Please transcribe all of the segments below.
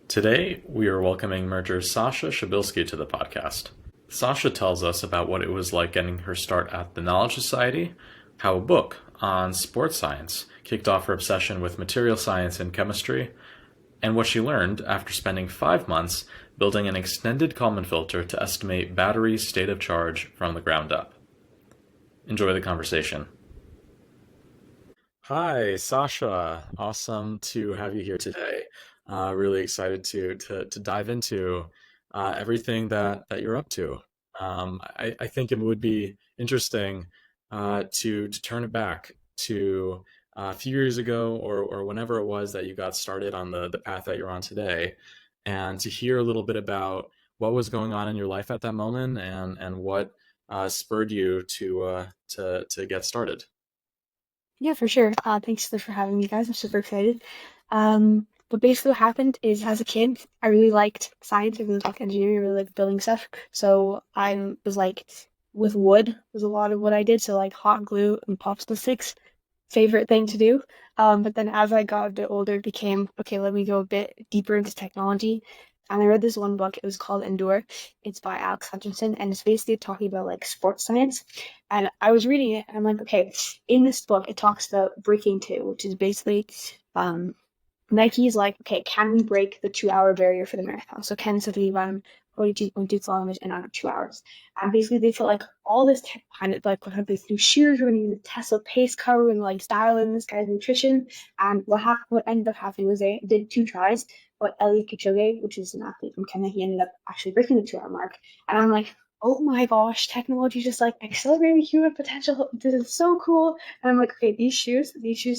Today, we are welcoming Merger Sasha Przybylski to the podcast. Sasha tells us about what it was like getting her start at the Knowledge Society, how a book on sports science kicked off her obsession with material science and chemistry, and what she learned after spending 5 months building an extended Kalman filter to estimate batteries' state of charge from the ground up. Enjoy the conversation. Hi, Sasha. Awesome to have you here today. Really excited to dive into everything that you're up to. I think it would be interesting to turn it back to a few years ago or whenever it was that you got started on the path that you're on today, and to hear a little bit about what was going on in your life at that moment and what spurred you to get started. Yeah, for sure. Thanks for having me, guys. I'm super excited. But basically what happened is as a kid, I really liked science, I really liked engineering, I really liked building stuff. So I was like with wood was a lot of what I did. So like hot glue and popsicle sticks, favorite thing to do. But then as I got a bit older, it became, okay, let me go a bit deeper into technology. And I read this one book, it was called Endure. It's by Alex Hutchinson, and it's basically talking about like sports science. And I was reading it, and I'm like, okay, in this book, it talks about breaking two, which is basically um, Nike's like, okay, can we break the 2 hour barrier for the marathon? So can somebody run 42.2 kilometers in under 2 hours? And basically they felt like all this tech behind it, like what these new shoes, we're using the Tesla pace car and like dialing this guy's nutrition. And what ended up happening was they did two tries, but Eliud Kipchoge, which is an athlete from Kenya, he ended up actually breaking the 2 hour mark. And I'm like, oh my gosh, technology just like accelerating human potential. This is so cool. And I'm like, okay, these shoes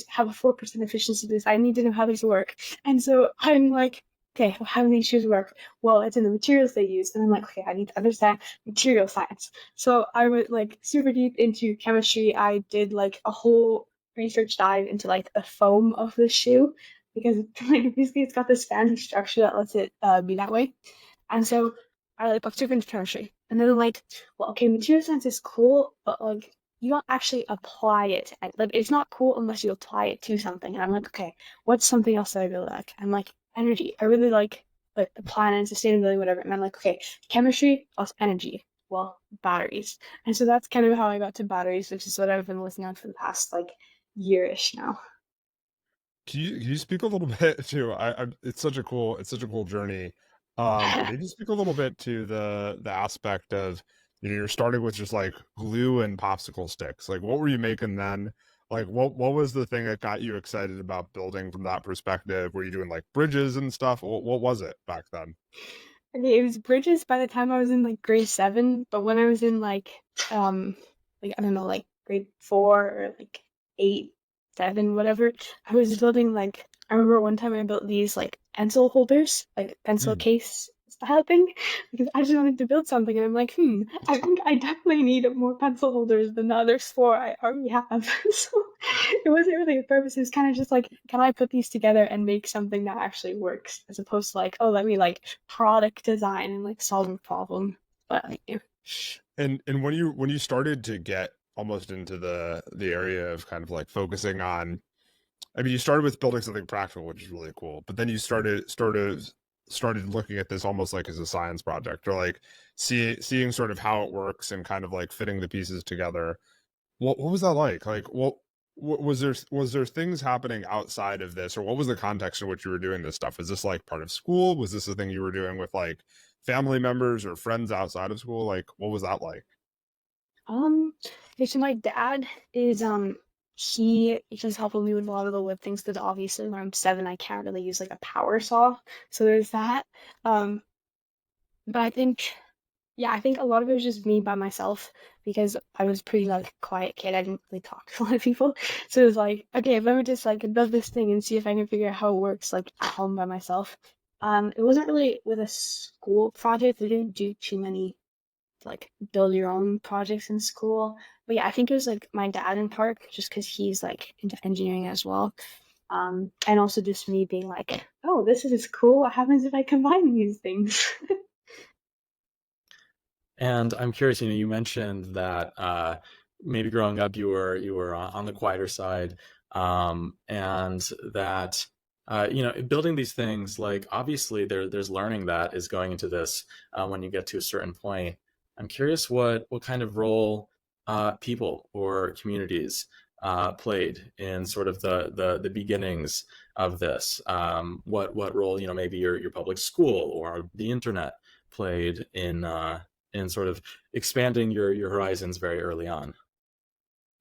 have a 4% efficiency boost. I need to know how these work. And so I'm like, okay, well, how do these shoes work? Well, it's in the materials they use. And I'm like, okay, I need to understand material science. So I went like super deep into chemistry. I did like a whole research dive into like the foam of the shoe because like basically it's got this fancy structure that lets it be that way. And so I like super into chemistry. And then I'm like, well, okay, material science is cool, but like you don't actually apply it. Like it's not cool unless you apply it to something. And I'm like, okay, what's something else that I really like? I'm like energy. I really like the planet, sustainability, whatever. And I'm like, okay, chemistry plus energy. Well, batteries. And so that's kind of how I got to batteries, which is what I've been listening on for the past like yearish now. Can you speak a little bit to it's such a cool journey. Maybe speak a little bit to the aspect of you're starting with just like glue and popsicle sticks. Like what were you making then? Like what was the thing that got you excited about building from that perspective? Were you doing like bridges and stuff? What was it back then? Okay, it was bridges by the time I was in like grade seven, but when I was in um like I don't know, like grade four or like eight, seven, whatever, I was building like I remember one time I built these like pencil holders, like pencil Hmm. case style thing, because I just wanted to build something and I'm like, I think I definitely need more pencil holders than the other four I already have. So it wasn't really a purpose, it was kind of just like, can I put these together and make something that actually works, as opposed to like, oh, let me like product design and like solve a problem. But like, And when you started to get almost into the area of kind of like focusing on, I mean, you started with building something practical, which is really cool, but then you started looking at this almost like as a science project, or like seeing sort of how it works and kind of like fitting the pieces together. What was that like? Like, what was there things happening outside of this, or what was the context in which you were doing this stuff? Was this like part of school? Was this a thing you were doing with like family members or friends outside of school? Like, what was that like? um, okay, so my dad is he's helping me with a lot of the wood things because obviously when I'm seven I can't really use like a power saw, so there's that. Um, but I think Yeah, I think a lot of it was just me by myself because I was pretty like quiet kid. I didn't really talk to a lot of people. So it was like, okay, let me just like build this thing and see if I can figure out how it works like at home by myself. It wasn't really with a school project. We didn't do too many like build your own projects in school. But yeah, I think it was like my dad in part just because he's like into engineering as well. And also just me being like, oh, this is cool. What happens if I combine these things? And I'm curious, you mentioned that maybe growing up you were on the quieter side, and that building these things, like obviously there's learning that is going into this when you get to a certain point. I'm curious what kind of role people or communities played in sort of the beginnings of this. What role, maybe your public school or the internet played in sort of expanding your horizons very early on.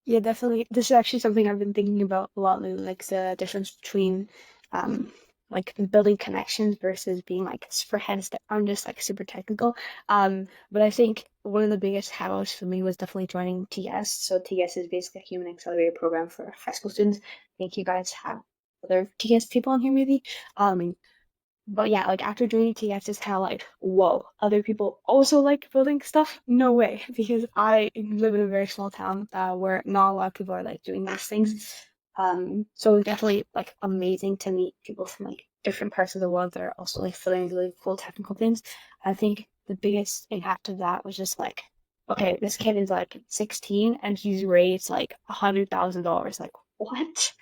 Yeah, definitely. This is actually something I've been thinking about a lot lately, like the difference between um like building connections versus being like super heads that I'm just like super technical. But I think one of the biggest catalysts for me was definitely joining TS. So TS is basically a human accelerator program for high school students. I think you guys have other TS people on here maybe. But yeah, like after joining TS, it's kind of like, whoa, other people also like building stuff? No way, because I live in a very small town where not a lot of people are like doing these things. So it's definitely like amazing to meet people from like different parts of the world that are also like filling really cool technical things. I think the biggest impact of that was just like, okay, this kid is like 16 and he's raised like $100,000. Like, what?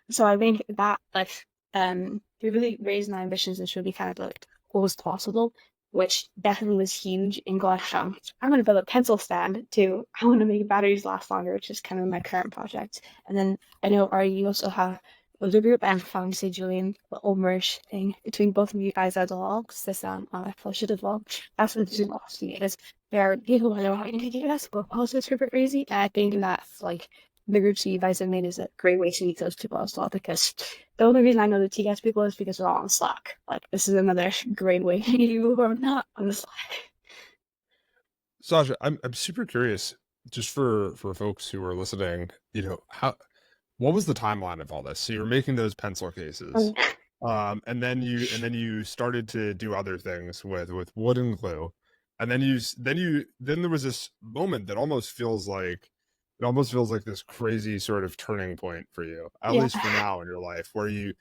So I think that like we really raised my ambitions and showed me kind of like what was possible, which definitely was huge in going from I'm gonna build a pencil stand to I want to make batteries last longer, which is kind of my current project. And then I know Ari, you also have a group and found say Julian the whole merge thing between both of you guys as well, because this I push it as well. That's what this is awesome because there are people who know how to do this, but also super crazy. And I think that's like the groups you guys have made is a great way to meet those people as well because the only reason I know the TCAS people is because they're all on Slack. Like this is another great way to meet people who are not on the Slack. Sasha, I'm super curious, just for folks who are listening, how what was the timeline of all this? So you were making those pencil cases, Um, and then you started to do other things with wood and glue, and then there was this moment that almost feels like this crazy sort of turning point for you, at yeah. least for now in your life, where you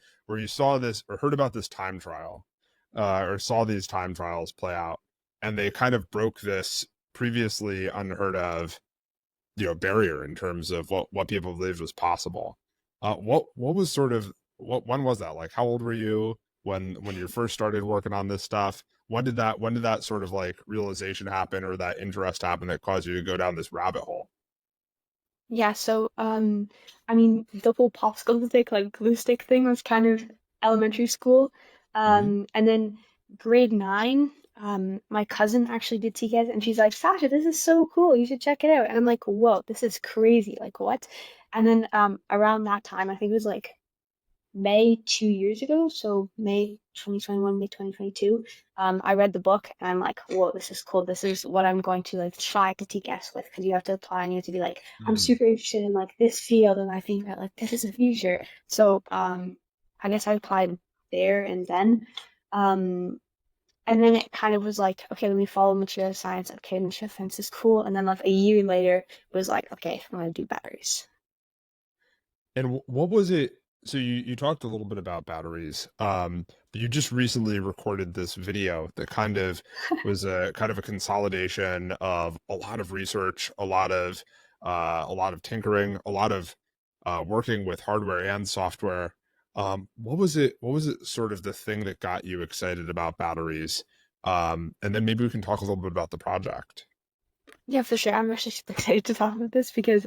saw this or heard about this time trial, or saw these time trials play out, and they kind of broke this previously unheard of barrier in terms of what people believed was possible. What was sort of what when was that, like how old were you when you first started working on this stuff? When did that sort of like realization happen or that interest happen that caused you to go down this rabbit hole? Yeah, so I mean the whole popsicle stick, like glue stick thing was kind of elementary school. Hmm. And then grade nine, my cousin actually did TCAS and she's like, Sasha, this is so cool. You should check it out. And I'm like, whoa, this is crazy. Like what? And then around that time, I think it was like May 2 years ago, so May 2021, May 2022, I read the book and I'm like, whoa, this is cool. This is what I'm going to like try to take S with because you have to apply and you have to be like, I'm Hmm. super interested in like this field and I think that like this is the future. So I guess I applied there and then. Um and then it kind of was like, okay, let me follow material science. Okay, material science is cool. And then like a year later, it was like, okay, I'm gonna do batteries. And what was it? So you talked a little bit about batteries, but you just recently recorded this video that kind of was a kind of a consolidation of a lot of research, a lot of tinkering, a lot of working with hardware and software. What was it? What was it? Sort of the thing that got you excited about batteries? And then maybe we can talk a little bit about the project. Yeah, for sure. I'm actually super excited to talk about this because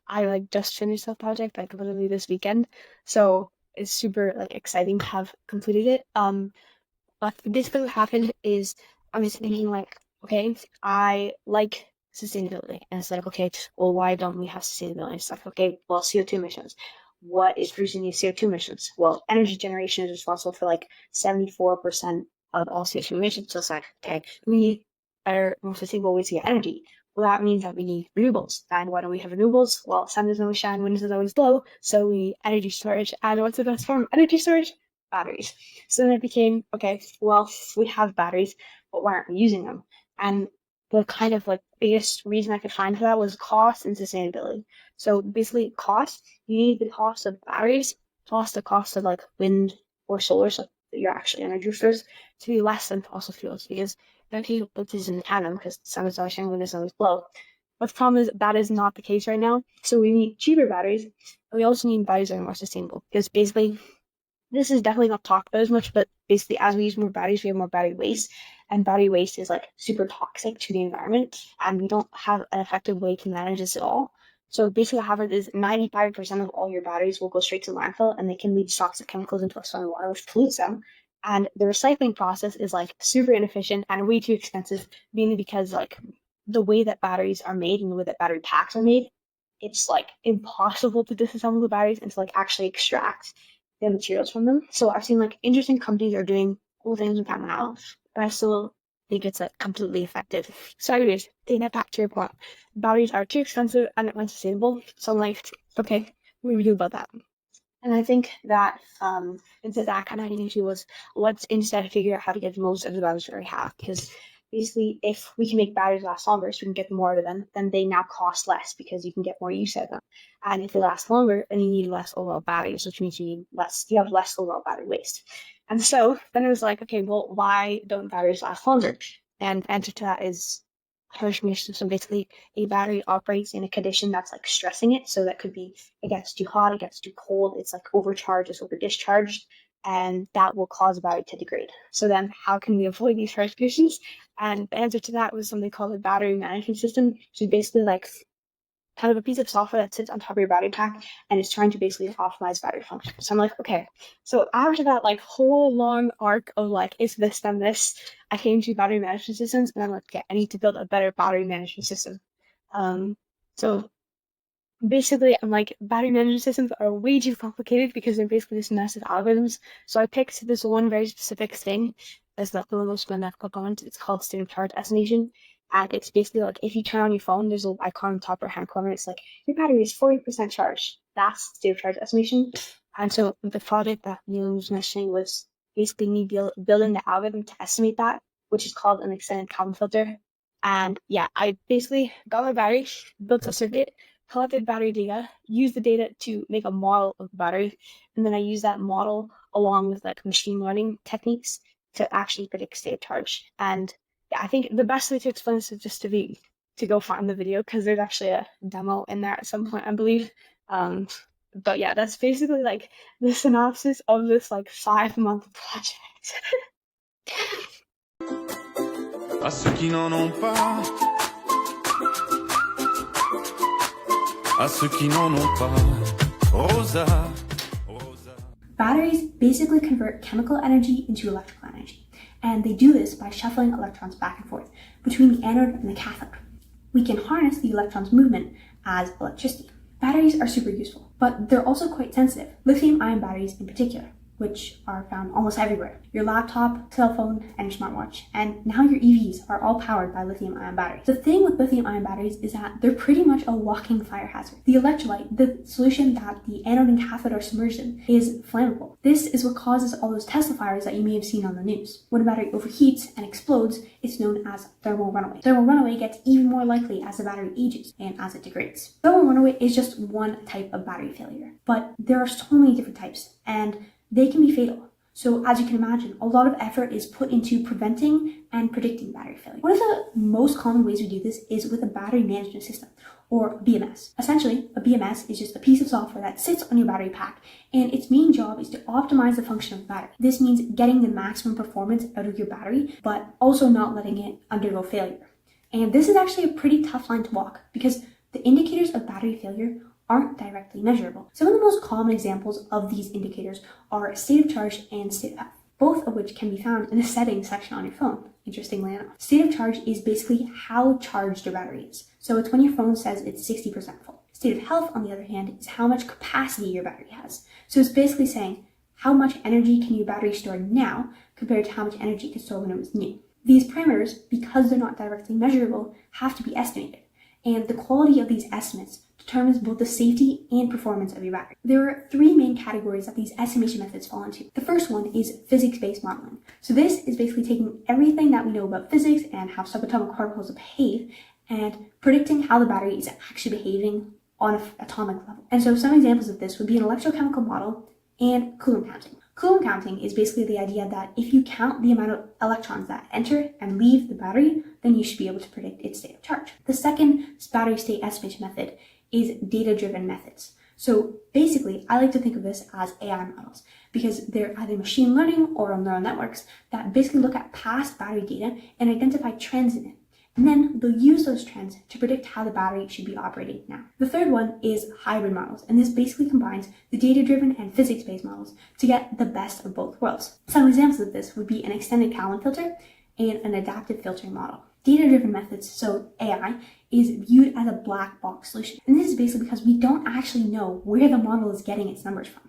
I like just finished that project like literally this weekend. So it's super like exciting to have completed it. But basically what happened is I was thinking like, okay, I like sustainability. And it's like, okay, well, why don't we have sustainability? It's like, okay, well, CO2 emissions. What is producing these CO2 emissions? Well, energy generation is responsible for like 74% of all CO2 emissions. So it's like, okay, we are more sustainable ways to get energy. Well, that means that we need renewables. And why don't we have renewables? Well, sun doesn't always shine, wind doesn't always blow, so we need energy storage. And what's the best form of energy storage? Batteries. So then it became, okay, well, we have batteries, but why aren't we using them? And the kind of like biggest reason I could find for that was cost and sustainability. So basically cost, you need the cost of batteries plus the cost of like wind or solar, so you're actually energy source, to be less than fossil fuels because energy is in tandem because the sun is always shining, wind is always blow. But the problem is that is not the case right now. So we need cheaper batteries, but we also need batteries that are more sustainable because basically this is definitely not talked about as much, but basically as we use more batteries, we have more battery waste. And battery waste is like super toxic to the environment, and we don't have an effective way to manage this at all. So basically what happens is 95% of all your batteries will go straight to landfill, and they can leach toxic chemicals into our soil and water, which pollutes them. And the recycling process is like super inefficient and way too expensive, mainly because like the way that batteries are made and the way that battery packs are made, it's like impossible to disassemble the batteries and to like actually extract the materials from them. So I've seen like interesting companies are doing cool things with that now, but I still think it's like completely effective. So anyways, taking it back to your point, batteries are too expensive and unsustainable. So I'm like, okay, what do we do about that? And I think that into that kind of issue was let's instead figure out how to get the most of the batteries that we have. Because basically, if we can make batteries last longer, so we can get more out of them, then they now cost less because you can get more use out of them. And if they last longer, then you need less overall batteries, which means you have less overall battery waste. And so then it was like, okay, well, why don't batteries last longer? And the answer to that is transmission system. Basically, a battery operates in a condition that's like stressing it. So that could be it gets too hot, it gets too cold, it's like overcharged, it's over discharged, and that will cause the battery to degrade. So then, how can we avoid these charge conditions? And the answer to that was something called a battery management system, which is basically like kind of a piece of software that sits on top of your battery pack and is trying to basically optimize battery function. So I'm like, okay. So after that like whole long arc of like it's this then this, I came to battery management systems and I'm like, okay, I need to build a better battery management system. So basically I'm like battery management systems are way too complicated because they're basically just massive algorithms. So I picked this one very specific thing as the most mathematical component. It's called state of charge estimation. And it's basically like if you turn on your phone, there's a little icon on the top right hand corner. It's like your battery is 40% charged. That's state of charge estimation. And so the project that Neil was mentioning was basically me building the algorithm to estimate that, which is called an extended Kalman filter. And yeah, I basically got my battery, built a circuit, collected battery data, used the data to make a model of the battery, and then I use that model along with like machine learning techniques to actually predict state of charge. And yeah, I think the best way to explain this is just to go find the video because there's actually a demo in there at some point, I believe. But yeah, that's basically like the synopsis of this like 5-month project. À ceux qui n'en ont pas, à ceux qui n'en ont pas, Rosa, Rosa. Batteries basically convert chemical energy into electrical energy, and they do this by shuffling electrons back and forth between the anode and the cathode. We can harness the electrons' movement as electricity. Batteries are super useful, but they're also quite sensitive, lithium-ion batteries in particular, which are found almost everywhere. Your laptop, cell phone, and your smartwatch. And now your EVs are all powered by lithium-ion batteries. The thing with lithium-ion batteries is that they're pretty much a walking fire hazard. The electrolyte, the solution that the anode and cathode are submerged in, is flammable. This is what causes all those Tesla fires that you may have seen on the news. When a battery overheats and explodes, it's known as thermal runaway. Thermal runaway gets even more likely as the battery ages and as it degrades. Thermal runaway is just one type of battery failure, but there are so many different types, and they can be fatal. So as you can imagine, a lot of effort is put into preventing and predicting battery failure. One of the most common ways we do this is with a battery management system, or BMS. Essentially, a BMS is just a piece of software that sits on your battery pack, and its main job is to optimize the function of the battery. This means getting the maximum performance out of your battery, but also not letting it undergo failure. And this is actually a pretty tough line to walk because the indicators of battery failure aren't directly measurable. Some of the most common examples of these indicators are state of charge and state of health, both of which can be found in the settings section on your phone, interestingly enough. State of charge is basically how charged your battery is. So it's when your phone says it's 60% full. State of health, on the other hand, is how much capacity your battery has. So it's basically saying how much energy can your battery store now compared to how much energy it could store when it was new. These parameters, because they're not directly measurable, have to be estimated. And the quality of these estimates determines both the safety and performance of your battery. There are three main categories that these estimation methods fall into. The first one is physics-based modeling. So this is basically taking everything that we know about physics and how subatomic particles behave and predicting how the battery is actually behaving on an atomic level. And so some examples of this would be an electrochemical model and Coulomb counting. Coulomb counting is basically the idea that if you count the amount of electrons that enter and leave the battery, then you should be able to predict its state of charge. The second battery state estimation method is data-driven methods. So basically, I like to think of this as AI models because they're either machine learning or neural networks that basically look at past battery data and identify trends in it. And then they'll use those trends to predict how the battery should be operating now. The third one is hybrid models, and this basically combines the data-driven and physics-based models to get the best of both worlds. Some examples of this would be an extended Kalman filter and an adaptive filtering model. Data-driven methods, so AI, is viewed as a black box solution. And this is basically because we don't actually know where the model is getting its numbers from.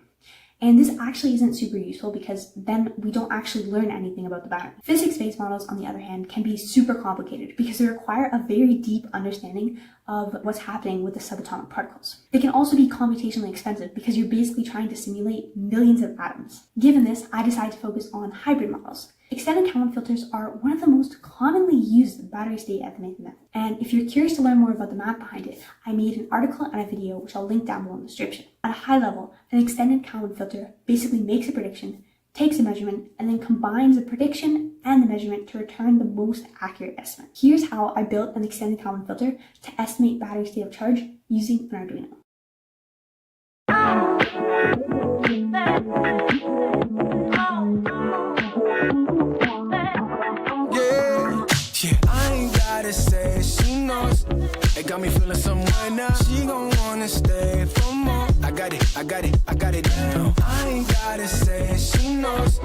And this actually isn't super useful because then we don't actually learn anything about the battery. Physics-based models, on the other hand, can be super complicated because they require a very deep understanding of what's happening with the subatomic particles. They can also be computationally expensive because you're basically trying to simulate millions of atoms. Given this, I decided to focus on hybrid models. Extended Kalman filters are one of the most commonly used battery state estimating methods. And if you're curious to learn more about the math behind it, I made an article and a video which I'll link down below in the description. At a high level, an extended Kalman filter basically makes a prediction, takes a measurement, and then combines the prediction and the measurement to return the most accurate estimate. Here's how I built an extended Kalman filter to estimate battery state of charge using an Arduino. Yeah, I ain't gotta say it, she knows. It got me feeling some way now. She gon' wanna stay for more. I got it down. I ain't gotta say it, she knows.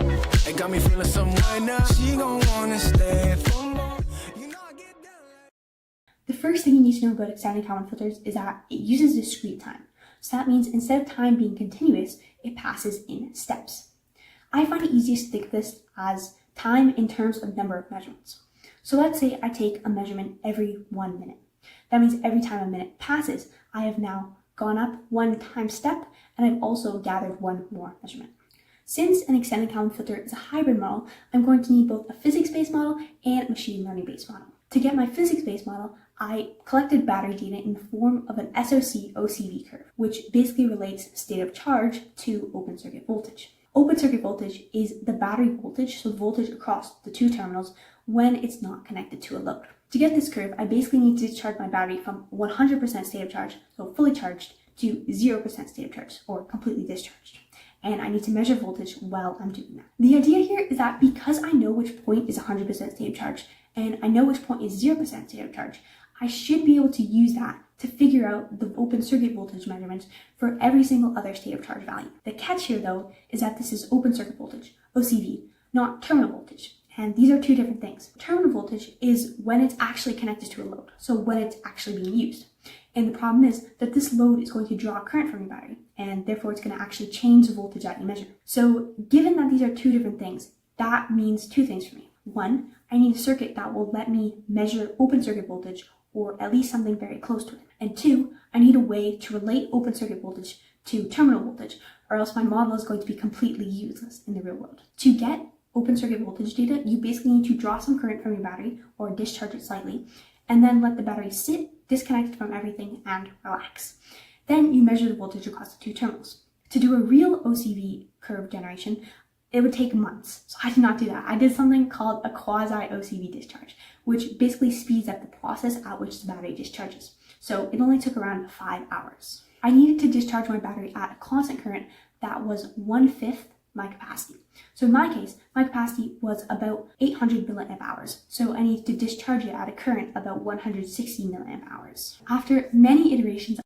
It got me feeling some way now. She gon' wanna stay for more. You know I get down like... The first thing you need to know about extended Kalman filters is that it uses discrete time. So that means instead of time being continuous, it passes in steps. I find it easiest to think of this as time in terms of number of measurements. So let's say I take a measurement every 1 minute. That means every time a minute passes, I have now gone up one time step and I've also gathered one more measurement. Since an extended Kalman filter is a hybrid model, I'm going to need both a physics-based model and a machine learning-based model. To get my physics-based model, I collected battery data in the form of an SOC OCV curve, which basically relates state of charge to open circuit voltage. Open circuit voltage is the battery voltage, so voltage across the two terminals when it's not connected to a load. To get this curve, I basically need to discharge my battery from 100% state of charge, so fully charged, to 0% state of charge, or completely discharged. And I need to measure voltage while I'm doing that. The idea here is that because I know which point is 100% state of charge, and I know which point is 0% state of charge, I should be able to use that to figure out the open circuit voltage measurements for every single other state of charge value. The catch here, though, is that this is open circuit voltage, OCV, not terminal voltage. And these are two different things. Terminal voltage is when it's actually connected to a load, so when it's actually being used. And the problem is that this load is going to draw current from your battery, and therefore it's going to actually change the voltage that you measure. So given that these are two different things, that means two things for me. One, I need a circuit that will let me measure open circuit voltage, or at least something very close to it. And two, I need a way to relate open circuit voltage to terminal voltage, or else my model is going to be completely useless in the real world. To get open circuit voltage data, you basically need to draw some current from your battery, or discharge it slightly, and then let the battery sit, disconnected from everything, and relax. Then you measure the voltage across the two terminals. To do a real OCV curve generation, it would take months. So I did not do that. I did something called a quasi-OCV discharge, which basically speeds up the process at which the battery discharges. So it only took around 5 hours. I needed to discharge my battery at a constant current that was 1/5 my capacity. So in my case, my capacity was about 800 milliamp hours. So I needed to discharge it at a current about 160 milliamp hours. After many iterations,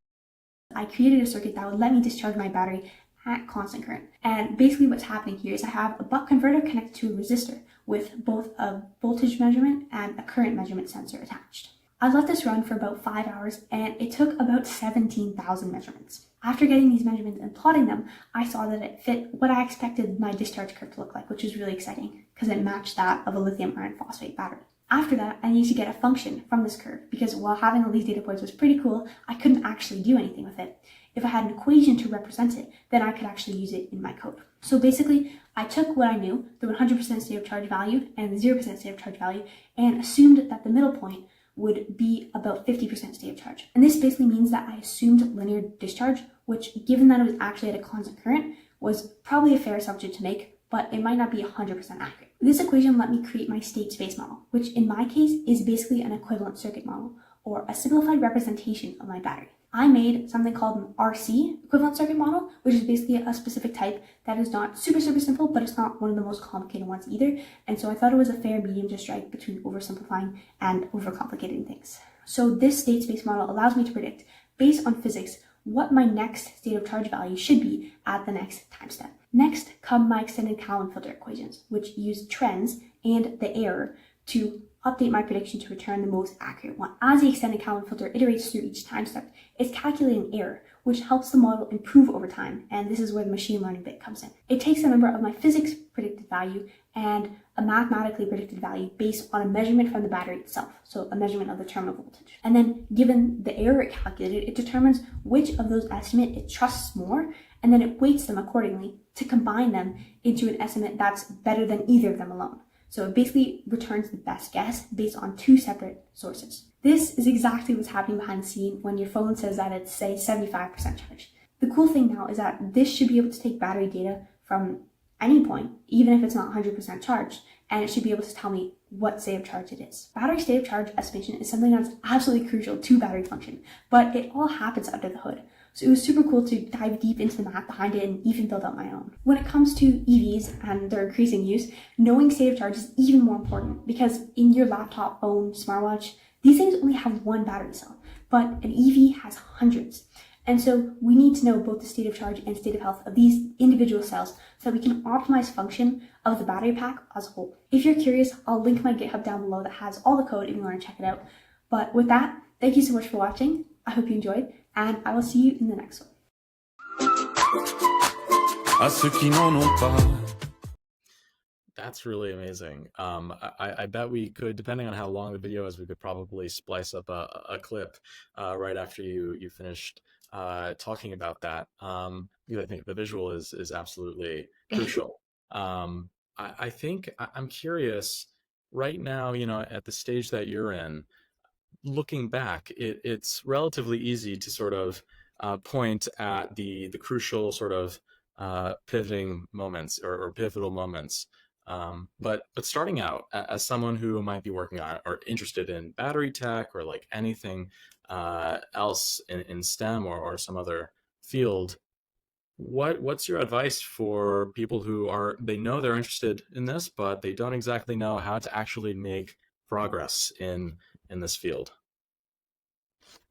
I created a circuit that would let me discharge my battery at constant current. And basically what's happening here is I have a buck converter connected to a resistor with both a voltage measurement and a current measurement sensor attached. I let this run for about 5 hours and it took about 17,000 measurements. After getting these measurements and plotting them, I saw that it fit what I expected my discharge curve to look like, which was really exciting because it matched that of a lithium iron phosphate battery. After that, I needed to get a function from this curve because while having all these data points was pretty cool, I couldn't actually do anything with it. If I had an equation to represent it, then I could actually use it in my code. So basically, I took what I knew, the 100% state of charge value and the 0% state of charge value, and assumed that the middle point would be about 50% state of charge. And this basically means that I assumed linear discharge, which, given that it was actually at a constant current, was probably a fair assumption to make, but it might not be 100% accurate. This equation let me create my state space model, which in my case is basically an equivalent circuit model, or a simplified representation of my battery. I made something called an RC equivalent circuit model, which is basically a specific type that is not super simple, but it's not one of the most complicated ones either. And so I thought it was a fair medium to strike between oversimplifying and overcomplicating things. So this state space model allows me to predict, based on physics, what my next state of charge value should be at the next time step. Next come my extended Kalman filter equations, which use trends and the error to update my prediction to return the most accurate one. As the extended Kalman filter iterates through each time step, it's calculating error, which helps the model improve over time, and this is where the machine learning bit comes in. It takes a number of my physics predicted value and a mathematically predicted value based on a measurement from the battery itself, so a measurement of the terminal voltage. And then, given the error it calculated, it determines which of those estimates it trusts more, and then it weights them accordingly to combine them into an estimate that's better than either of them alone. So it basically returns the best guess based on two separate sources. This is exactly what's happening behind the scene when your phone says that it's, say, 75% charged. The cool thing now is that this should be able to take battery data from any point, even if it's not 100% charged, and it should be able to tell me what state of charge it is. Battery state of charge estimation is something that's absolutely crucial to battery function, but it all happens under the hood. So it was super cool to dive deep into the math behind it and even build out my own. When it comes to EVs and their increasing use, knowing state of charge is even more important because in your laptop, phone, smartwatch, these things only have one battery cell, but an EV has hundreds. And so we need to know both the state of charge and state of health of these individual cells so that we can optimize function of the battery pack as a whole. If you're curious, I'll link my GitHub down below that has all the code if you want to check it out. But with that, thank you so much for watching. I hope you enjoyed, and I will see you in the next one. À ceux qui n'en ont pas. That's really amazing. I bet we could, depending on how long the video is, we could probably splice up a clip right after you finished talking about that. Because I think the visual is absolutely crucial. I think I'm curious right now, at the stage that you're in, looking back, it's relatively easy to sort of point at the crucial sort of pivoting moments or pivotal moments. But starting out as someone who might be working on or interested in battery tech or like anything else in STEM or some other field, what's your advice for people who they know they're interested in this, but they don't exactly know how to actually make progress in this field?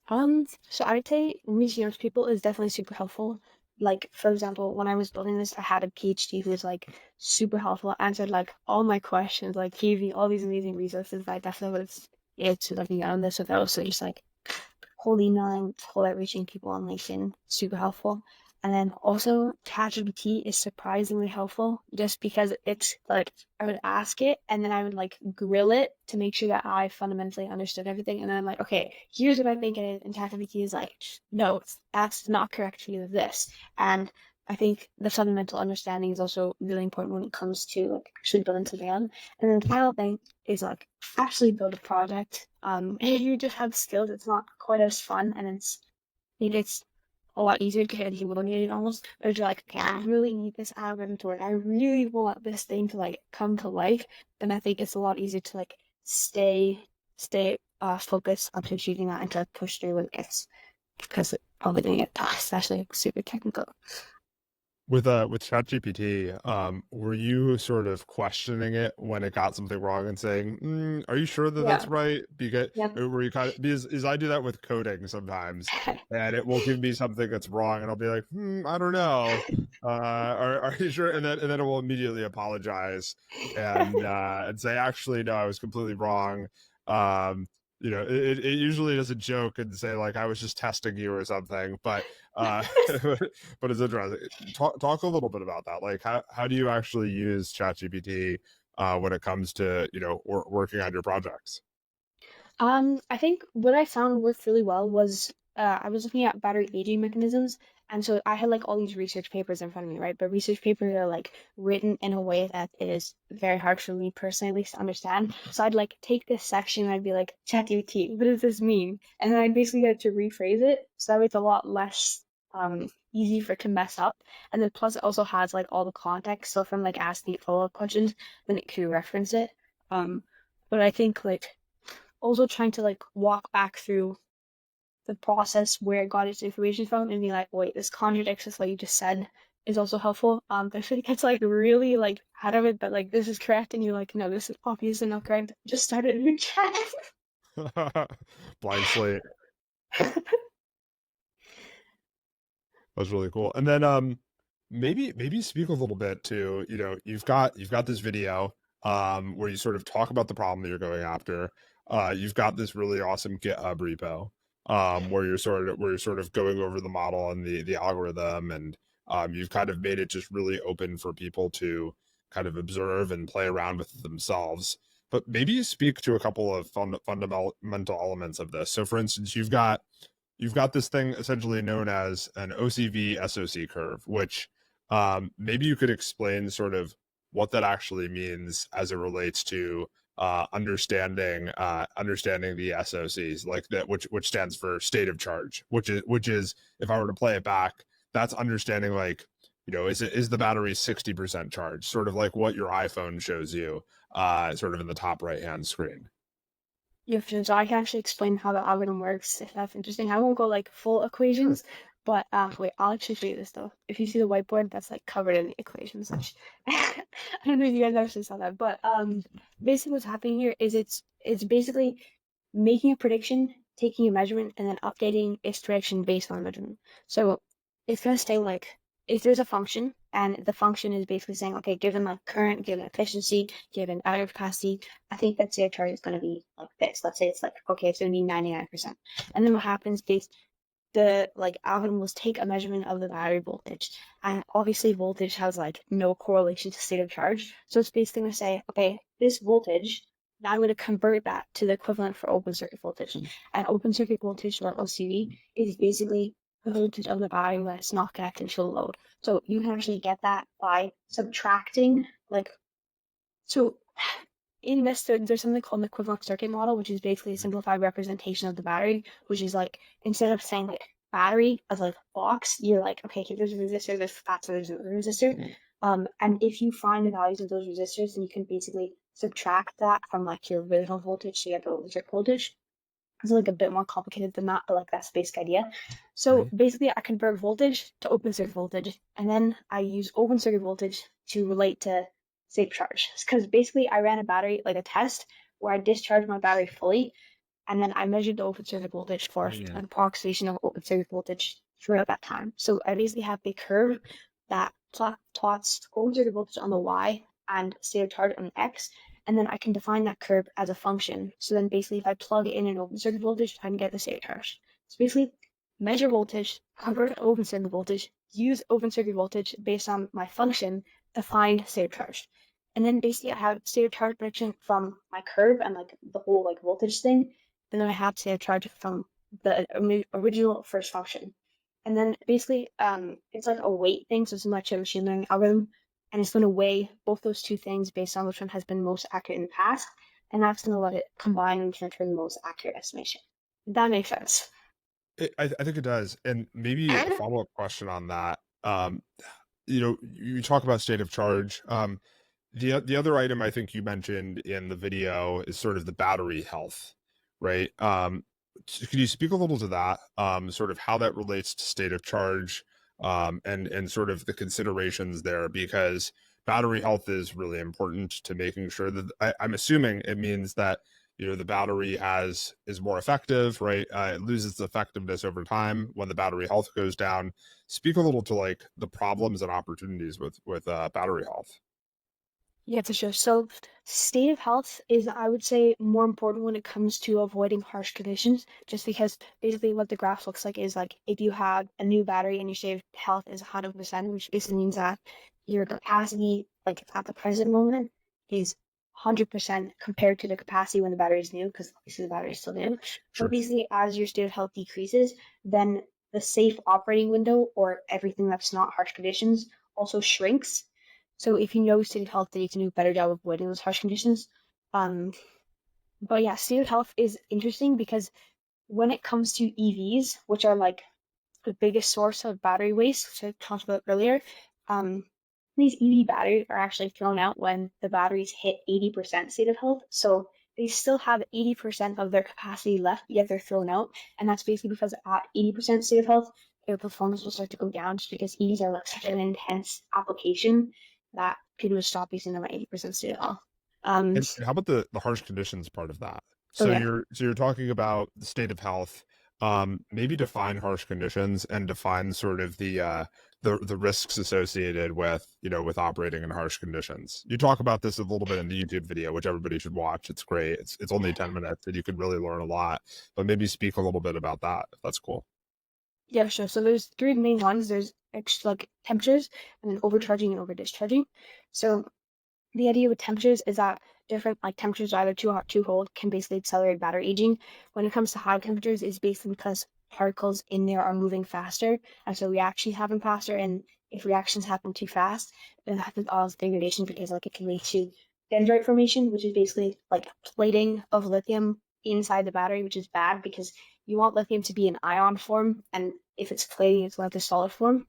So I would say reaching out to people is definitely super helpful. Like, for example, when I was building this, I had a PhD who was like super helpful, answered like all my questions, like gave me all these amazing resources that I definitely would have able to looking on this without. So just like whole email, whole outreaching people on LinkedIn, super helpful. And then also ChatGPT is surprisingly helpful just because it's like I would ask it and then I would like grill it to make sure that I fundamentally understood everything. And then I'm like, okay, here's what I think it is. And ChatGPT is like, no, that's not correct for you, this. And I think the fundamental understanding is also really important when it comes to like actually building something on. And then the final thing is like actually build a project. If you just have skills, it's not quite as fun and it's a lot easier to get humiliated almost. Or you're like, okay, I really need this algorithm to work. I really want this thing to like come to life. Then I think it's a lot easier to like stay focused on achieving that and to push through when it gets, because it's probably gonna get tough, especially like, super technical. With ChatGPT, were you sort of questioning it when it got something wrong and saying, "Are you sure that that's right?" Because Yep. or were you kind of because I do that with coding sometimes, and it will give me something that's wrong, and I'll be like, "I don't know, are you sure?" And then it will immediately apologize and say, "Actually, no, I was completely wrong." It usually does a joke and say like, "I was just testing you" or something, but but it's interesting. Talk a little bit about that. Like, how do you actually use ChatGPT when it comes to working on your projects? I think what I found worked really well was I was looking at battery aging mechanisms, and so I had like all these research papers in front of me, right? But research papers are like written in a way that is very hard for me personally at least to understand. So I'd like take this section and I'd be like, ChatGPT, what does this mean? And then I'd basically get to rephrase it, so that way it's a lot less easy for it to mess up. And then plus it also has like all the context, so if I'm like asking it follow-up questions, then it can reference it. But I think like also trying to like walk back through the process where it got its information from and be like, wait, this contradicts with what you just said is also helpful. If it gets like really like out of it, but like this is correct, and you're like, no, this is obviously not correct, just start it again. Blind slate. That's really cool. And then maybe speak a little bit to, you've got this video where you sort of talk about the problem that you're going after. You've got this really awesome GitHub repo where you're sort of going over the model and the algorithm, and you've kind of made it just really open for people to kind of observe and play around with it themselves. But maybe you speak to a couple of fundamental elements of this. So for instance, you've got this thing essentially known as an OCV SOC curve, which maybe you could explain sort of what that actually means as it relates to understanding the SOCs, like that, which stands for state of charge, which is if I were to play it back, that's understanding like, is the battery 60% charged, sort of like what your iPhone shows you sort of in the top right hand screen. Yeah, so I can actually explain how the algorithm works if that's interesting. I won't go like full equations, but wait, I'll actually show you this though. If you see the whiteboard, that's like covered in equations. Which I don't know if you guys actually saw that, but basically what's happening here is it's basically making a prediction, taking a measurement, and then updating its direction based on the measurement. So it's gonna say like if there's a function and the function is basically saying, okay, given the current, given efficiency, given battery capacity, I think that state of charge is going to be like this. Let's say it's like, okay, it's going to be 99%. And then what happens is the like algorithm will take a measurement of the battery voltage. And obviously voltage has like no correlation to state of charge. So it's basically going to say, okay, this voltage, now I'm going to convert that to the equivalent for open circuit voltage. And open circuit voltage, or OCV, is basically the voltage of the battery when it's not connected to the load. So you can actually get that by subtracting, like, so in this, there's something called an equivalent circuit model, which is basically a simplified representation of the battery, which is like, instead of saying like battery as like box, you're like, okay, there's a resistor, there's capacitor, there's a resistor. And if you find the values of those resistors, then you can basically subtract that from like your original voltage to get the open circuit voltage. It's like a bit more complicated than that, but like that's the basic idea. So basically I convert voltage to open circuit voltage, and then I use open circuit voltage to relate to state of charge. Because basically I ran a battery, like a test, where I discharged my battery fully, and then I measured the open circuit voltage for an approximation of open circuit voltage throughout that time. So I basically have a curve that plots open circuit voltage on the Y and state of charge on the X, and then I can define that curve as a function. So then basically if I plug in an open circuit voltage, I can get the state of charge. So basically measure voltage, convert to open circuit voltage, use open circuit voltage based on my function to find state of charge. And then basically I have state of charge prediction from my curve and like the whole like voltage thing. And then I have state of charge from the original first function. And then basically it's like a weight thing, so it's much a machine learning algorithm. And it's going to weigh both those two things based on which one has been most accurate in the past, and that's going to let it combine and return the most accurate estimation. If that makes sense. I think it does. And maybe a follow-up question on that. You talk about state of charge. The other item I think you mentioned in the video is sort of the battery health, right? Can you speak a little to that? Sort of how that relates to state of charge, and sort of the considerations there, because battery health is really important to making sure that I'm assuming it means that the battery is more effective, right? It loses its effectiveness over time when the battery health goes down. Speak a little to like the problems and opportunities with battery health. Yeah, for sure. So state of health is, I would say, more important when it comes to avoiding harsh conditions, just because basically what the graph looks like is like if you have a new battery and your state of health is 100%, which basically means that your capacity, like at the present moment, is 100% compared to the capacity when the battery is new, because obviously the battery is still new. Sure. But basically, as your state of health decreases, then the safe operating window, or everything that's not harsh conditions, also shrinks. So if you know state of health, then you can do a better job of avoiding those harsh conditions. But yeah, state of health is interesting because when it comes to EVs, which are like the biggest source of battery waste, which I talked about earlier, these EV batteries are actually thrown out when the batteries hit 80% state of health. So they still have 80% of their capacity left, yet they're thrown out. And that's basically because at 80% state of health, their performance will start to go down just because EVs are like such an intense application that people would stop using them at 80% state of health. And how about the harsh conditions part of that? So Okay. you're talking about the state of health. Maybe define harsh conditions and define sort of the risks associated with with operating in harsh conditions. You talk about this a little bit in the YouTube video, which everybody should watch. It's great. It's only 10 minutes and you could really learn a lot. But maybe speak a little bit about that if that's cool. Yeah, sure. So there's three main ones. There's like temperatures and then overcharging and over discharging. So the idea with temperatures is that different like temperatures, either too hot, too cold, can basically accelerate battery aging. When it comes to high temperatures, it's basically because particles in there are moving faster, and so reactions happen faster. And if reactions happen too fast, then that causes degradation because like it can lead to dendrite formation, which is basically like plating of lithium inside the battery, which is bad because you want lithium to be in ion form, and if it's plating, it's like a solid form.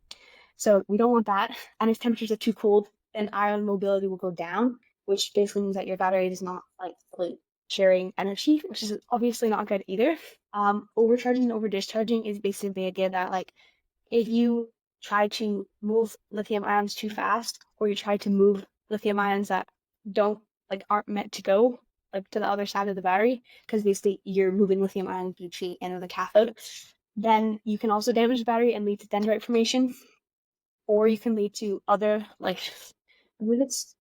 So we don't want that. And if temperatures are too cold, then ion mobility will go down, which basically means that your battery is not like fully sharing energy, which is obviously not good either. Overcharging and over discharging is basically the idea that like if you try to move lithium ions too fast, or you try to move lithium ions that aren't meant to go like to the other side of the battery, because basically you're moving lithium ions between the end of the cathode, then you can also damage the battery and lead to dendrite formation, or you can lead to other like I believe it's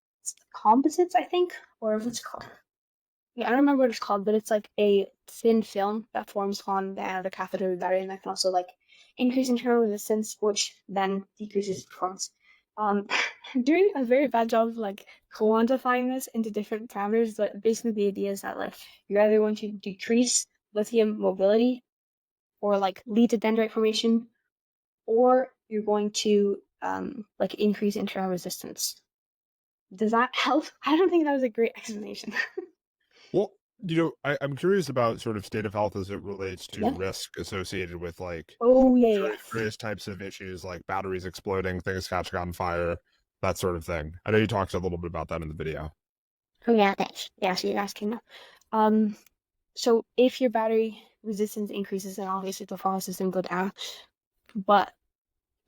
composites, I think, or what's it called? Yeah, I don't remember what it's called, but it's like a thin film that forms on the end of the cathode of the battery, and that can also like increase internal resistance, which then decreases performance. I'm doing a very bad job of like quantifying this into different parameters, but basically the idea is that like you're either going to decrease lithium mobility or like lead to dendrite formation, or you're going to like increase internal resistance. Does that help? I don't think that was a great explanation. Well, I'm curious about sort of state of health as it relates to Yeah. risk associated with like Oh yeah. various types of issues like batteries exploding, things catching on fire, that sort of thing. I know you talked a little bit about that in the video. Oh yeah, thanks. Yeah, so you're asking now. So if your battery resistance increases, then obviously the performance is going to go down. But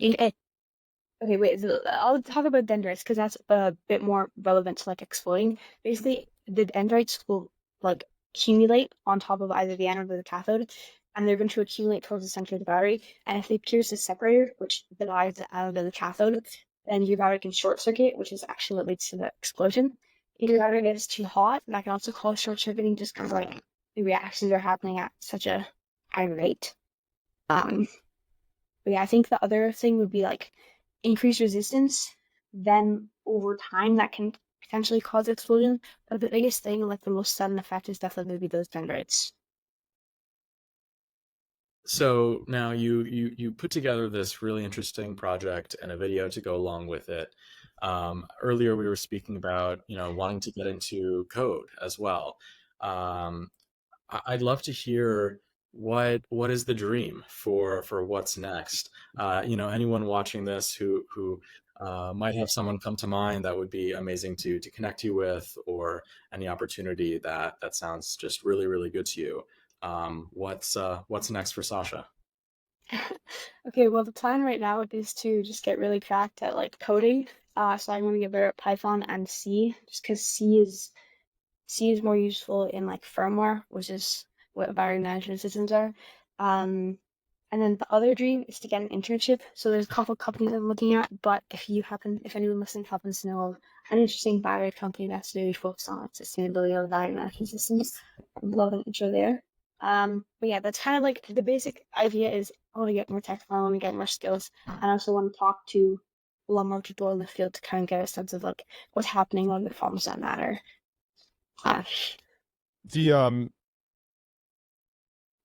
okay, wait. I'll talk about dendrites because that's a bit more relevant to like exploding. Basically, the dendrites will like accumulate on top of either the anode or the cathode, and they're going to accumulate towards the center of the battery. And if they pierce the separator, which divides the anode and the cathode, then your battery can short circuit, which is actually what leads to the explosion. If your battery gets too hot, that can also cause short circuiting, just because like the reactions are happening at such a high rate. But yeah, I think the other thing would be like increased resistance. Then over time, that can potentially cause explosion. But the biggest thing, like the most sudden effect, is definitely going to be those dendrites. So now you put together this really interesting project and a video to go along with it. Earlier we were speaking about wanting to get into code as well. I'd love to hear what is the dream for what's next. Anyone watching this who might have someone come to mind that would be amazing to connect you with, or any opportunity that sounds just really really good to you. What's next for Sasha? Okay, well, the plan right now is to just get really cracked at like coding. So I'm going to get better at Python and C, just because C is more useful in like firmware, which is what battery management systems are. And then the other dream is to get an internship. So there's a couple companies I'm looking at, but if anyone listening happens to know of an interesting battery company that's really focused on sustainability of battery management systems, I'd love an intro there. But yeah, that's kind of like the basic idea is I want to get more technical, I want to get more skills, and I also want to talk to a lot more people in the field to kind of get a sense of like what's happening on the problems that matter. The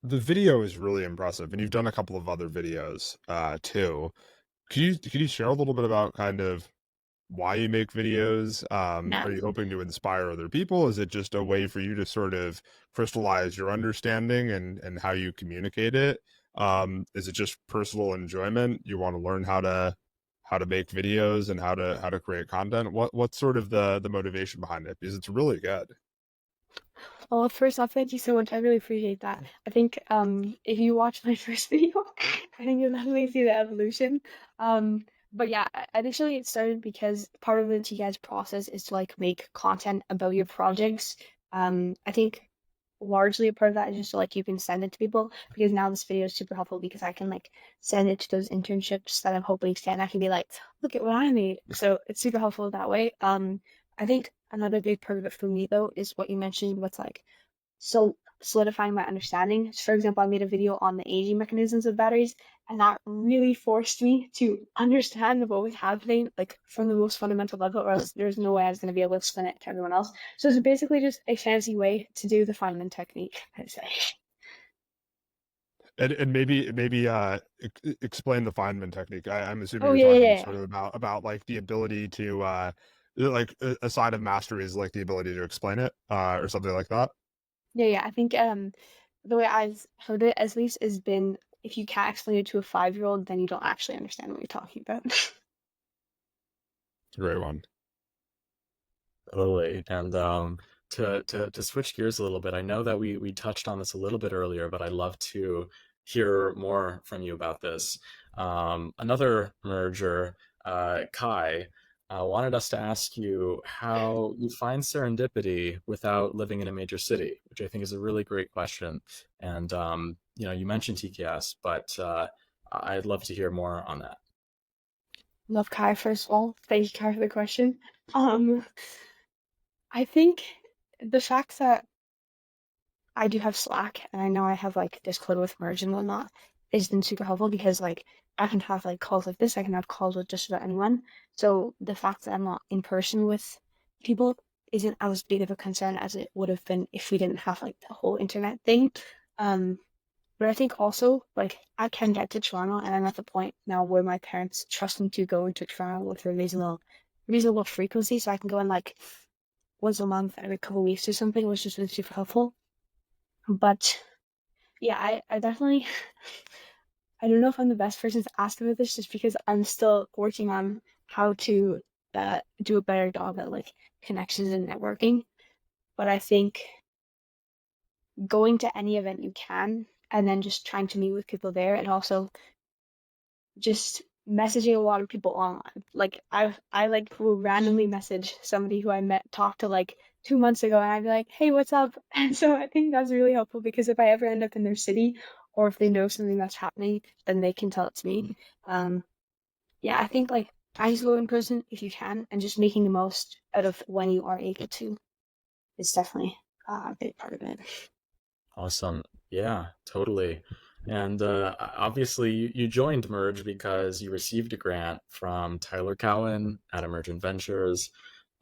the video is really impressive, and you've done a couple of other videos too. Could you share a little bit about kind of why you make videos? Yeah. Are you hoping to inspire other people? Is it just a way for you to sort of crystallize your understanding and how you communicate it? Is it just personal enjoyment? You want to learn how to make videos and how to create content? What's sort of the motivation behind it? Because it's really good. Well, first off, thank you so much. I really appreciate that. I think if you watch my first video, I think you'll definitely see the evolution. But yeah, initially it started because part of the TGA's process is to like make content about your projects. I think largely a part of that is just so like you can send it to people because now this video is super helpful because I can like send it to those internships that I'm hoping to get and I can be like, look at what I made. So it's super helpful that way. I think another big part of it for me though is what you mentioned with like so solidifying my understanding. For example, I made a video on the aging mechanisms of batteries, and that really forced me to understand what was happening, like from the most fundamental level, or else there's no way I was going to be able to explain it to everyone else. So it's basically just a fancy way to do the Feynman technique, I'd say. And maybe explain the Feynman technique. I'm assuming Oh you're yeah, yeah, talking yeah. sort of about like the ability to like a side of mastery is like the ability to explain it or something like that. Yeah, yeah. I think the way I've heard it at least has been if you can't explain it to a 5-year-old, then you don't actually understand what you're talking about. Great one. Totally. And to switch gears a little bit, I know that we touched on this a little bit earlier, but I'd love to hear more from you about this. Another merger, Kai, wanted us to ask you how you find serendipity without living in a major city, which I think is a really great question. And you mentioned TKS, but I'd love to hear more on that. Love Kai, first of all. Thank you, Kai, for the question. Um, I think the fact that I do have Slack and I know I have like Discord with Merge and whatnot has been super helpful because like I can have like calls like this, I can have calls with just about anyone. So the fact that I'm not in person with people isn't as big of a concern as it would have been if we didn't have like the whole internet thing. Um, but I think also like I can get to Toronto and I'm at the point now where my parents trust me to go into Toronto with a reasonable frequency so I can go in like once a month every couple of weeks or something, which has been super helpful. But yeah, I definitely I don't know if I'm the best person to ask about this just because I'm still working on how to do a better job at like connections and networking. But I think going to any event you can and then just trying to meet with people there and also just messaging a lot of people online. Like I like will randomly message somebody who I met talked to like 2 months ago and I'd be like, hey, what's up? And so I think that's really helpful because if I ever end up in their city or if they know something that's happening, then they can tell it to me. Um yeah, I think like trying to go in person if you can and just making the most out of when you are able to is definitely a big part of it. Awesome. Yeah, totally. And obviously, you joined Merge because you received a grant from Tyler Cowen at Emergent Ventures.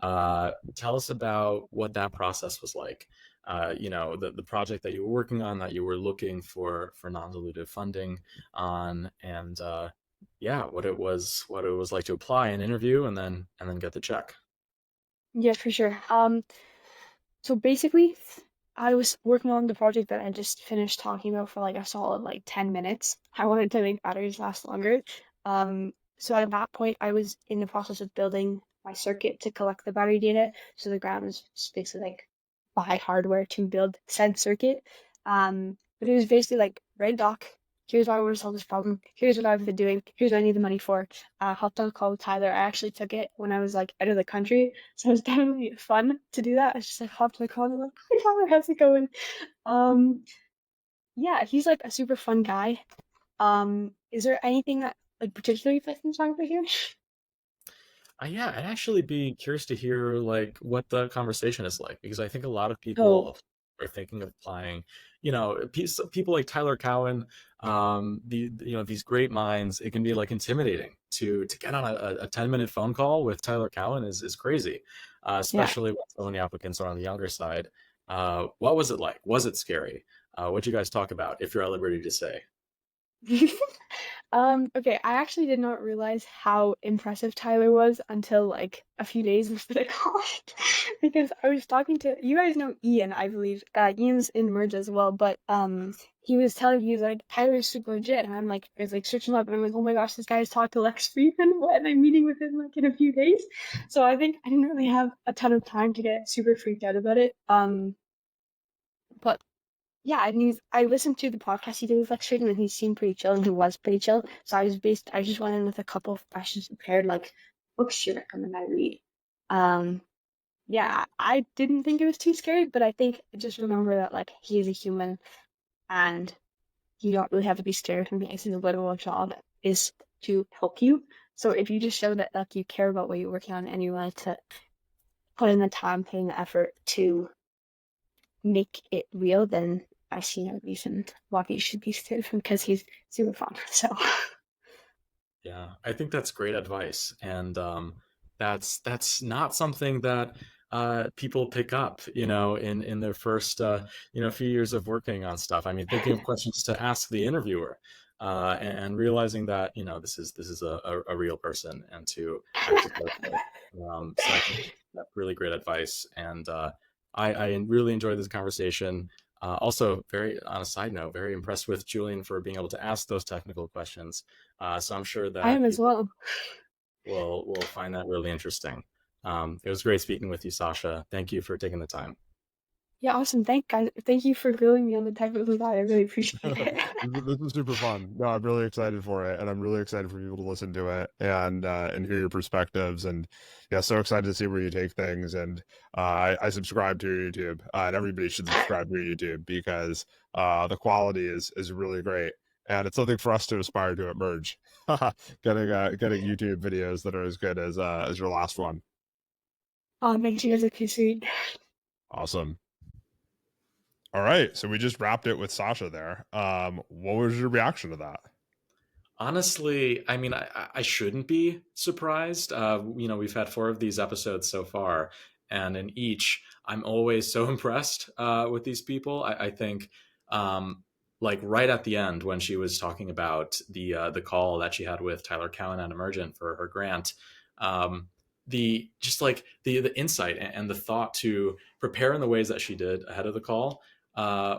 Tell us about what that process was like. The project that you were working on, that you were looking for non-dilutive funding on, and yeah, what it was like to apply and interview, and then get the check. Yeah, for sure. So basically, I was working on the project that I just finished talking about for like a solid like 10 minutes. I wanted to make batteries last longer. So at that point, I was in the process of building my circuit to collect the battery data. So the ground was just basically like buy hardware to build said circuit. But it was basically like, red doc, here's how we're gonna solve this problem. Here's what I've been doing. Here's what I need the money for. Hopped on a call with Tyler. I actually took it when I was like out of the country. So it was definitely fun to do that. I just like hopped on the call and I'm like, hi Tyler, how's it going? Um, yeah, he's like a super fun guy. Is there anything that like particularly you'd like to talk about here? Yeah, I'd actually be curious to hear like what the conversation is like because I think a lot of Oh, people are thinking of applying. People like Tyler Cowen, these great minds. It can be like intimidating to get on a 10-minute phone call with Tyler Cowen is crazy, yeah. especially when some of the applicants are on the younger side. What was it like? Was it scary? What'd you guys talk about? If you're at liberty to say. Okay, I actually did not realize how impressive Tyler was until like a few days before the call. Because I was talking to you guys know Ian, I believe. Ian's in Merge as well, but he was telling me he was like Tyler's super legit and I'm like I was like searching him up and I'm like, oh my gosh, this guy's talked to Lex Friedman, what am I meeting with him like in a few days? So I think I didn't really have a ton of time to get super freaked out about it. But yeah, I mean, I listened to the podcast he did with Lex Friedman, and he seemed pretty chill, and he was pretty chill. So I just went in with a couple of questions prepared, like, books you recommend I read. Um, yeah, I didn't think it was too scary, but I think just remember that like he is a human, and you don't really have to be scared of him. His literal job is to help you. So if you just show that like you care about what you're working on and you want to put in the time, put in the effort to make it real, then I see no reason why you should be scared of him because he's super fun. So Yeah, I think that's great advice, and that's not something that people pick up, in their first few years of working on stuff. I mean, thinking of questions to ask the interviewer, and realizing that this is a real person, and to actually clarify. So I think that's really great advice, and I really enjoyed this conversation. Also, very on a side note, very impressed with Julian for being able to ask those technical questions. So I'm sure I am that as people well. will find that really interesting. It was great speaking with you, Sasha. Thank you for taking the time. Yeah, awesome. Thank you for grilling me on the type of food. I really appreciate it. This is super fun. No, I'm really excited for it, and I'm really excited for people to listen to it and hear your perspectives. And yeah, so excited to see where you take things. And I subscribe to your YouTube, and everybody should subscribe to your YouTube because the quality is really great, and it's something for us to aspire to at Merge. Getting YouTube videos that are as good as your last one. Oh, thanks, you guys are too sweet. Awesome. All right, so we just wrapped it with Sasha there. What was your reaction to that? Honestly, I mean, I shouldn't be surprised. We've had 4 of these episodes so far, and in each, I'm always so impressed with these people. I think, like right at the end when she was talking about the call that she had with Tyler Cowen at Emergent for her grant, um, the just like the insight and the thought to prepare in the ways that she did ahead of the call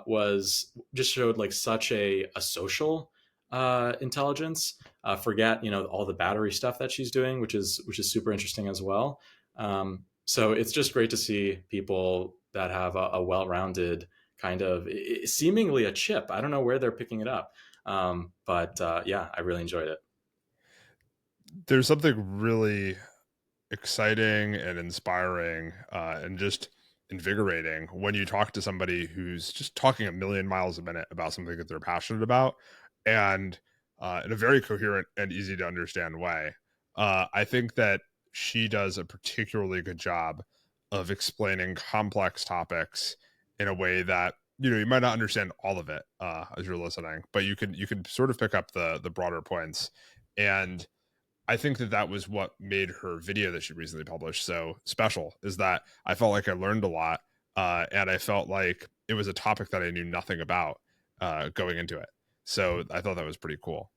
was just showed like such a social intelligence. Forget all the battery stuff that she's doing, which is super interesting as well. So it's just great to see people that have a well-rounded kind of seemingly a chip. I don't know where they're picking it up, but yeah, I really enjoyed it. There's something really exciting and inspiring and just invigorating when you talk to somebody who's just talking a million miles a minute about something that they're passionate about and in a very coherent and easy to understand way. I think that she does a particularly good job of explaining complex topics in a way that you might not understand all of it as you're listening, but you can sort of pick up the broader points. And I think that was what made her video that she recently published so special, is that I felt like I learned a lot, and I felt like it was a topic that I knew nothing about going into it. So I thought that was pretty cool.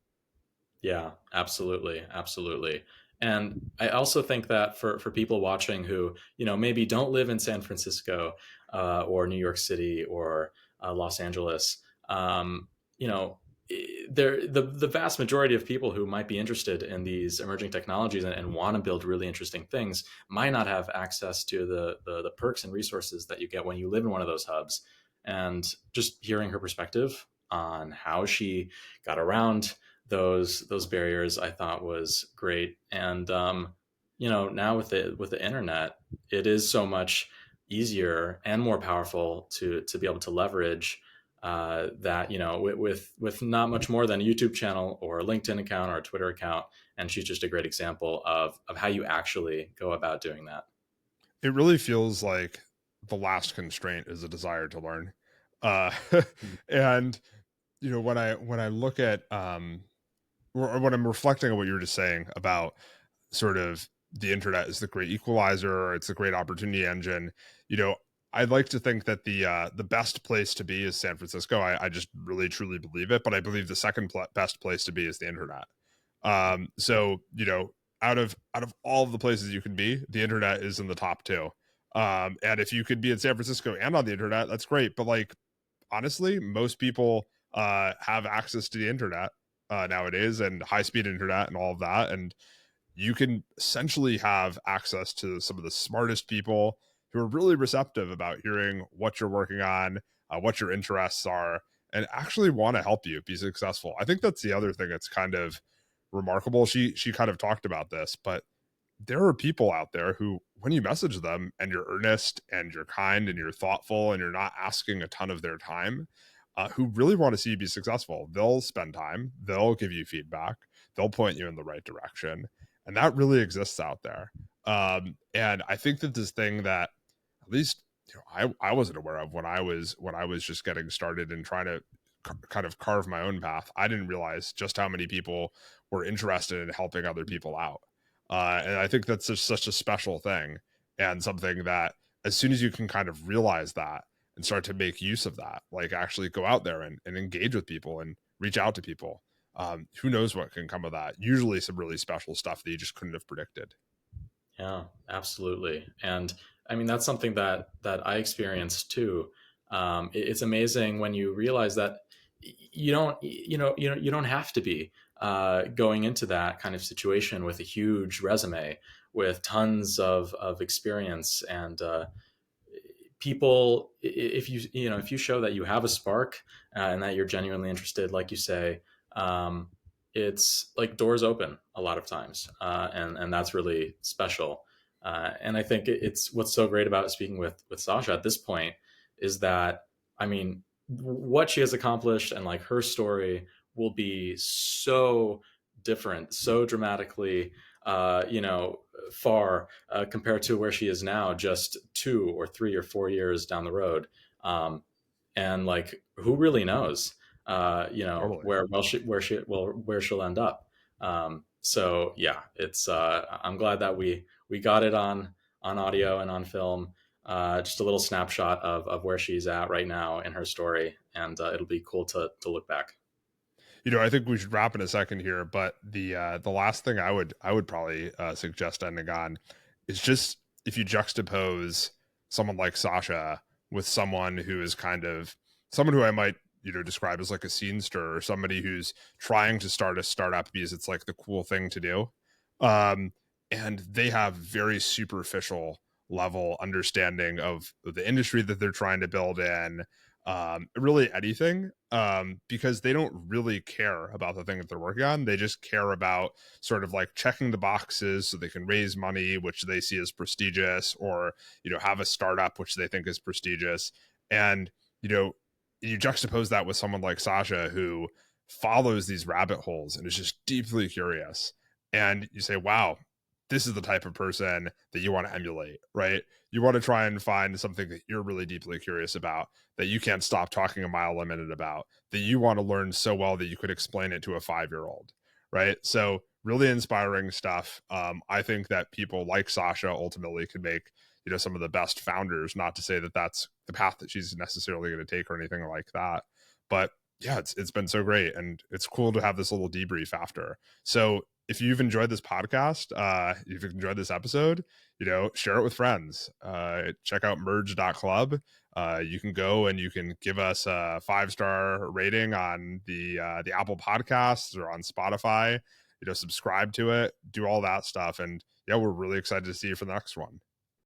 Yeah, absolutely, absolutely. And I also think that for people watching who maybe don't live in San Francisco or New York City or Los Angeles, you know, the vast majority of people who might be interested in these emerging technologies and want to build really interesting things might not have access to the perks and resources that you get when you live in one of those hubs. And just hearing her perspective on how she got around those barriers, I thought was great. And now with the internet, it is so much easier and more powerful to be able to leverage that with not much more than a YouTube channel or a LinkedIn account or a Twitter account. And she's just a great example of how you actually go about doing that. It really feels like the last constraint is a desire to learn. Uh, and when I look at or when I'm reflecting on what you were just saying about sort of the internet is the great equalizer, or it's a great opportunity engine. You know, I'd like to think that the best place to be is San Francisco. I just really truly believe it, but I believe the second best place to be is the internet. So out of all of the places you can be, the internet is in the top two. And if you could be in San Francisco and on the internet, that's great. But like honestly, most people have access to the internet nowadays and high speed internet and all of that, and you can essentially have access to some of the smartest people who are really receptive about hearing what you're working on, what your interests are, and actually want to help you be successful. I think that's the other thing that's kind of remarkable. She kind of talked about this, but there are people out there who, when you message them and you're earnest and you're kind and you're thoughtful and you're not asking a ton of their time, who really want to see you be successful. They'll spend time, they'll give you feedback, they'll point you in the right direction. And that really exists out there. And I think that this thing that at least I wasn't aware of when I was just getting started and trying to kind of carve my own path. I didn't realize just how many people were interested in helping other people out. And I think that's just such a special thing, and something that as soon as you can kind of realize that and start to make use of that, like actually go out there and engage with people and reach out to people, who knows what can come of that. Usually some really special stuff that you just couldn't have predicted. Yeah, absolutely. And I mean, that's something that I experienced too. It's amazing when you realize that you don't have to be going into that kind of situation with a huge resume, with tons of experience, and people. If if you show that you have a spark, and that you're genuinely interested, like you say, it's like doors open a lot of times, and that's really special. And I think it's what's so great about speaking with Sasha at this point is that, I mean, what she has accomplished and like her story will be so different, so dramatically, far compared to where she is now, just 2 or 3 or 4 years down the road. And like, who really knows? Totally. Where she'll end up. So yeah, it's I'm glad that we got it on audio and on film. Just a little snapshot of where she's at right now in her story, and it'll be cool to look back. I think we should wrap in a second here, but the last thing I would probably suggest ending on is just if you juxtapose someone like Sasha with someone who is kind of someone who I might describe as like a scene stirrer, or somebody who's trying to start a startup because it's like the cool thing to do, and they have very superficial level understanding of the industry that they're trying to build in, really anything, because they don't really care about the thing that they're working on. They just care about sort of like checking the boxes so they can raise money, which they see as prestigious, or have a startup which they think is prestigious. And you juxtapose that with someone like Sasha, who follows these rabbit holes and is just deeply curious, and you say, wow, this is the type of person that you want to emulate, right? You want to try and find something that you're really deeply curious about, that you can't stop talking a mile a minute about, that you want to learn so well that you could explain it to a 5-year-old, right? So really inspiring stuff. I think that people like Sasha ultimately could make some of the best founders. Not to say that that's the path that she's necessarily going to take or anything like that, but yeah, it's been so great, and it's cool to have this little debrief after. So if you've enjoyed this podcast, if you've enjoyed this episode, share it with friends. Check out merge.club. You can go and you can give us a 5-star rating on the Apple Podcasts or on Spotify. Subscribe to it, do all that stuff, and yeah, we're really excited to see you for the next one.